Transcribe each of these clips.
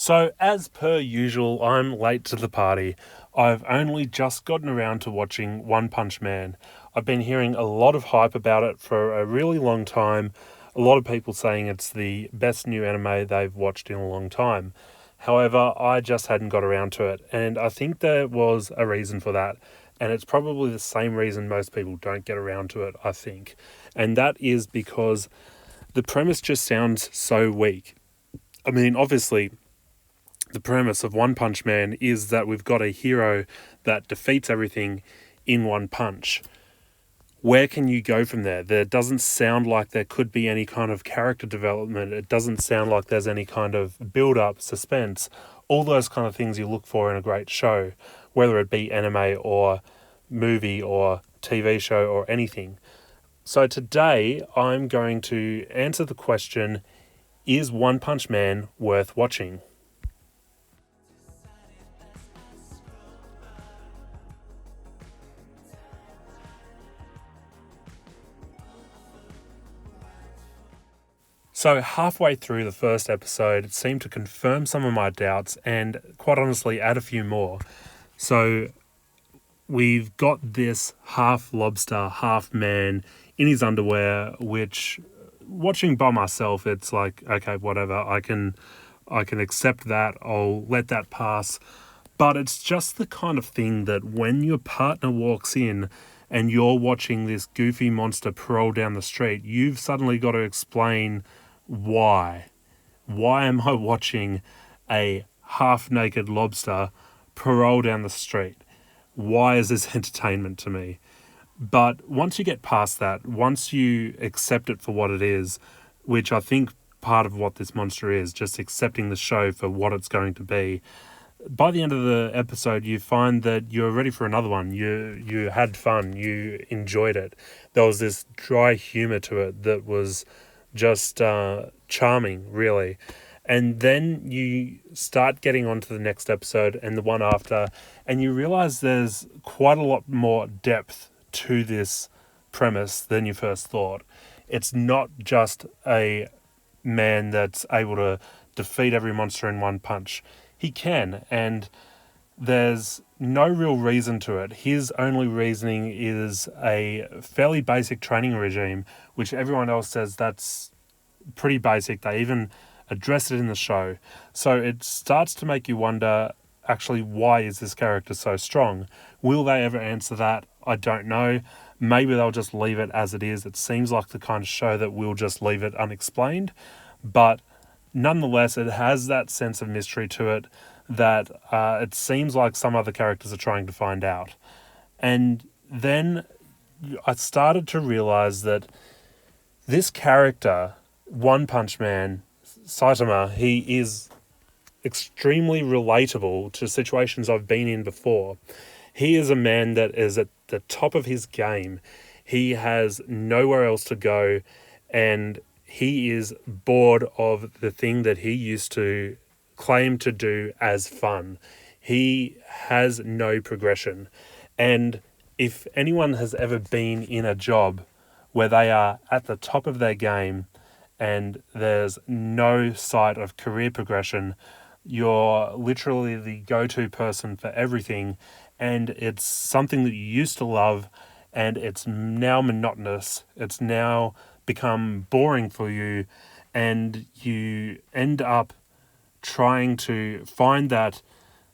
So, as per usual, I'm late to the party. I've only just gotten around to watching One Punch Man. I've been hearing a lot of hype about it for a really long time. A lot of people saying it's the best new anime they've watched in a long time. However, I just hadn't got around to it, and I think there was a reason for that. And it's probably the same reason most people don't get around to it, I think. And that is because the premise just sounds so weak. I mean, obviously, the premise of One Punch Man is that we've got a hero that defeats everything in one punch. Where can you go from there? There doesn't sound like there could be any kind of character development. It doesn't sound like there's any kind of build up, suspense, all those kind of things you look for in a great show, whether it be anime or movie or TV show or anything. So today I'm going to answer the question, is One Punch Man worth watching? So, halfway through the first episode, it seemed to confirm some of my doubts and, quite honestly, add a few more. So, we've got this half lobster, half man in his underwear, which, watching by myself, it's like, okay, whatever, I can accept that, I'll let that pass. But it's just the kind of thing that when your partner walks in and you're watching this goofy monster parole down the street, you've suddenly got to explain why. Why am I watching a half-naked lobster parole down the street? Why is this entertainment to me? But once you get past that, once you accept it for what it is, which I think part of what this monster is, just accepting the show for what it's going to be, by the end of the episode, you find that you're ready for another one. You had fun. You enjoyed it. There was this dry humour to it that was just charming, really. And then you start getting on to the next episode and the one after, and you realise there's quite a lot more depth to this premise than you first thought. It's not just a man that's able to defeat every monster in one punch. He can, and there's no real reason to it. His only reasoning is a fairly basic training regime, which everyone else says that's pretty basic. They even address it in the show. So it starts to make you wonder, actually, why is this character so strong? Will they ever answer that? I don't know. Maybe they'll just leave it as it is. It seems like the kind of show that will just leave it unexplained. But nonetheless, it has that sense of mystery to it that it seems like some other characters are trying to find out. And then I started to realize that this character, One Punch Man, Saitama, he is extremely relatable to situations I've been in before. He is a man that is at the top of his game. He has nowhere else to go, and he is bored of the thing that he used to claim to do as fun. He has no progression. And if anyone has ever been in a job where they are at the top of their game and there's no sight of career progression, you're literally the go-to person for everything, and it's something that you used to love, and it's now monotonous. It's now become boring for you, and you end up trying to find that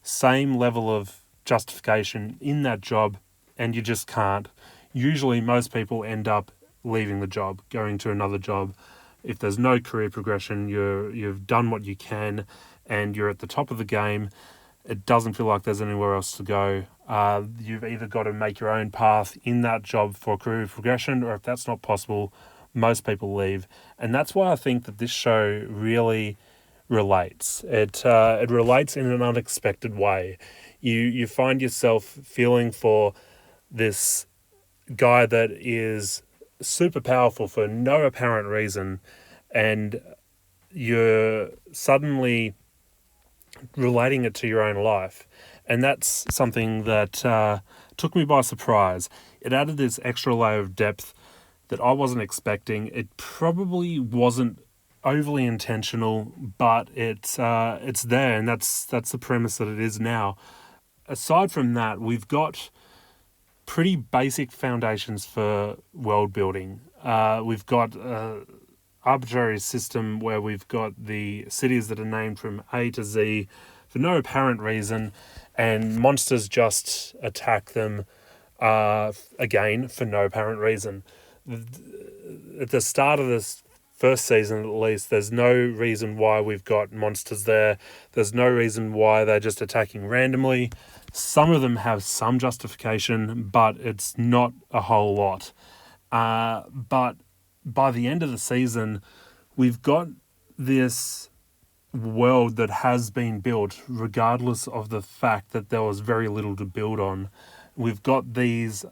same level of justification in that job, and you just can't. Usually, most people end up leaving the job, going to another job. If there's no career progression, you've done what you can, and you're at the top of the game. It doesn't feel like there's anywhere else to go. You've either got to make your own path in that job for career progression, or if that's not possible, most people leave. And that's why I think that this show really relates. It relates in an unexpected way. You find yourself feeling for this guy that is super powerful for no apparent reason, and you're suddenly relating it to your own life. And that's something that took me by surprise. It added this extra layer of depth that I wasn't expecting. It probably wasn't overly intentional, but it's there, and that's the premise that it is now. Aside from that, we've got pretty basic foundations for world building. We've got arbitrary system where we've got the cities that are named from A to Z for no apparent reason, and monsters just attack them again for no apparent reason. At the start of this first season, at least, there's no reason why we've got monsters there. There's no reason why they're just attacking randomly. Some of them have some justification, but it's not a whole lot. But by the end of the season, we've got this world that has been built, regardless of the fact that there was very little to build on. We've got these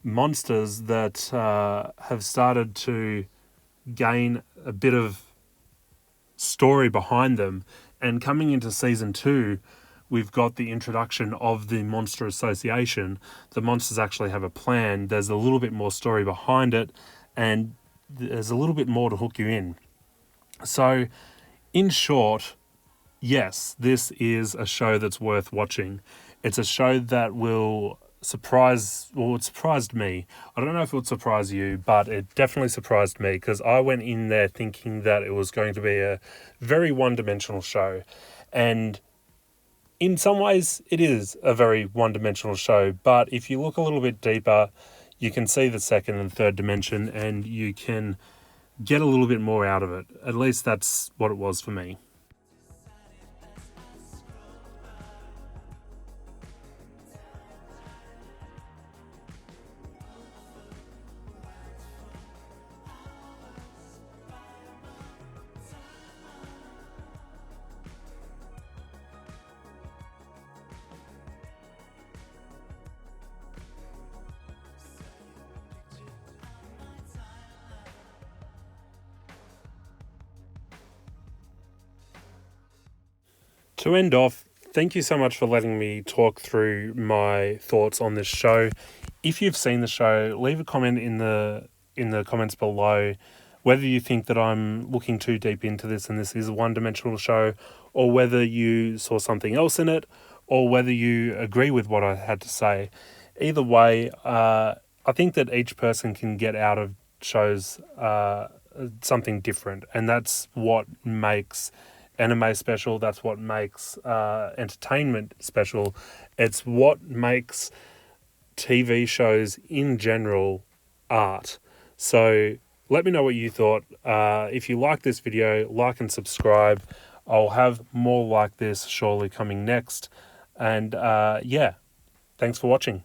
monsters that have started to gain a bit of story behind them. And coming into season 2, we've got the introduction of the Monster Association. The monsters actually have a plan. There's a little bit more story behind it, and there's a little bit more to hook you in. So, in short, yes, this is a show that's worth watching. It's a show that will it surprised me. I don't know if it would surprise you, but it definitely surprised me, because I went in there thinking that it was going to be a very one-dimensional show. And in some ways, it is a very one-dimensional show, but if you look a little bit deeper, you can see the second and third dimension, and you can get a little bit more out of it. At least that's what it was for me. To end off, thank you so much for letting me talk through my thoughts on this show. If you've seen the show, leave a comment in the comments below whether you think that I'm looking too deep into this and this is a one-dimensional show, or whether you saw something else in it, or whether you agree with what I had to say. Either way, I think that each person can get out of shows something different, and that's what makes anime special. That's what makes entertainment special. It's what makes TV shows in general art. So let me know what you thought. If you like this video, like and subscribe. I'll have more like this surely coming next. And yeah, thanks for watching.